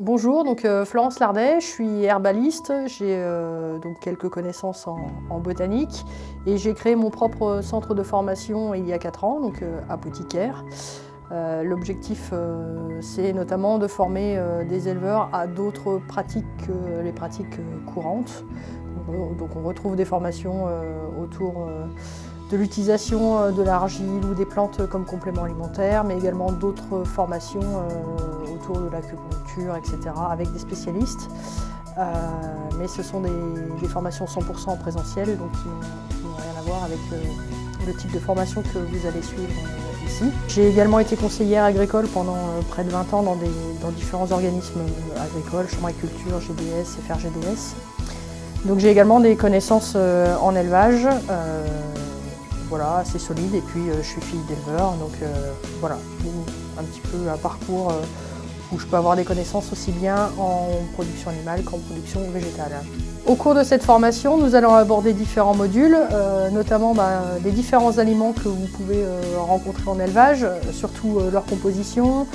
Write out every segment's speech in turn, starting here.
Bonjour, Florence Lardet, je suis herbaliste, j'ai donc quelques connaissances en botanique et j'ai créé mon propre centre de formation il y a 4 ans, apothicaire. L'objectif c'est notamment de former des éleveurs à d'autres pratiques que les pratiques courantes. Donc on retrouve des formations autour de l'utilisation de l'argile ou des plantes comme complément alimentaire, mais également d'autres formations autour de l'acupuncture, etc., avec des spécialistes. Mais ce sont des formations 100% en présentiel, donc qui n'ont rien à voir avec le type de formation que vous allez suivre ici. J'ai également été conseillère agricole pendant près de 20 ans dans différents organismes agricoles, Chambre Agriculture, GDS, FRGDS. Donc j'ai également des connaissances en élevage. Voilà, assez solide, et puis je suis fille d'éleveur, donc voilà, un petit peu un parcours où je peux avoir des connaissances aussi bien en production animale qu'en production végétale. Au cours de cette formation, nous allons aborder différents modules, notamment les différents aliments que vous pouvez rencontrer en élevage, surtout leur composition,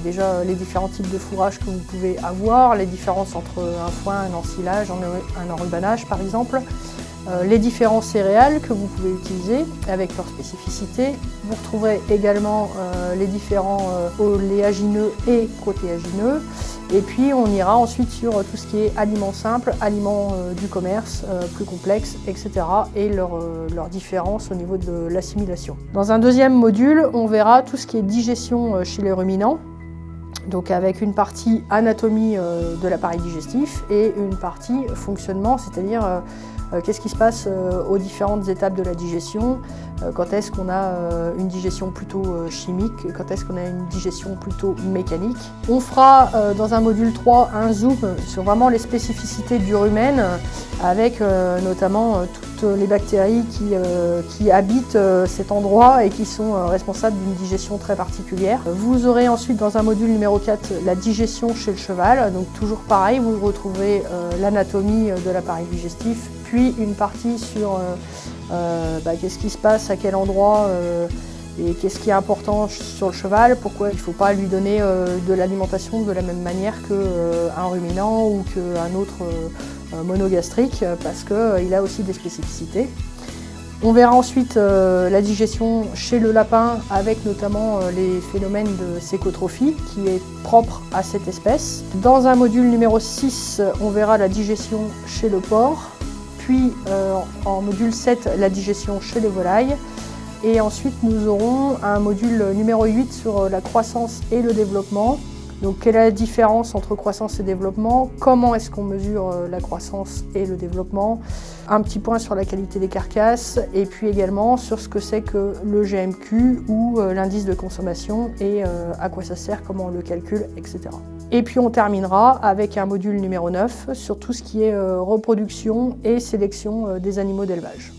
déjà les différents types de fourrage que vous pouvez avoir, les différences entre un foin, un ensilage, un enrubanage par exemple. Les différents céréales que vous pouvez utiliser avec leurs spécificités. Vous retrouverez également les différents oléagineux et protéagineux. Et puis on ira ensuite sur tout ce qui est aliments simples, aliments du commerce, plus complexes, etc. et leurs différences au niveau de l'assimilation. Dans un deuxième module, on verra tout ce qui est digestion chez les ruminants. Donc avec une partie anatomie de l'appareil digestif et une partie fonctionnement, c'est-à-dire qu'est-ce qui se passe aux différentes étapes de la digestion, quand est-ce qu'on a une digestion plutôt chimique, quand est-ce qu'on a une digestion plutôt mécanique. On fera dans un module 3 un zoom sur vraiment les spécificités du rumen, avec notamment toutes les bactéries qui habitent cet endroit et qui sont responsables d'une digestion très particulière. Vous aurez ensuite dans un module numéro 4 la digestion chez le cheval, donc toujours pareil, vous retrouverez l'anatomie de l'appareil digestif, puis une partie sur qu'est-ce qui se passe, à quel endroit et qu'est-ce qui est important sur le cheval, pourquoi il ne faut pas lui donner de l'alimentation de la même manière qu'un ruminant ou qu'un autre monogastrique, parce qu'il a aussi des spécificités. On verra ensuite la digestion chez le lapin avec notamment les phénomènes de sécotrophie qui est propre à cette espèce. Dans un module numéro 6, on verra la digestion chez le porc, puis en module 7, la digestion chez les volailles. Et ensuite, nous aurons un module numéro 8 sur la croissance et le développement. Donc, quelle est la différence entre croissance et développement? Comment est-ce qu'on mesure la croissance et le développement? Un petit point sur la qualité des carcasses et puis également sur ce que c'est que le GMQ ou l'indice de consommation et à quoi ça sert, comment on le calcule, etc. Et puis on terminera avec un module numéro 9 sur tout ce qui est reproduction et sélection des animaux d'élevage.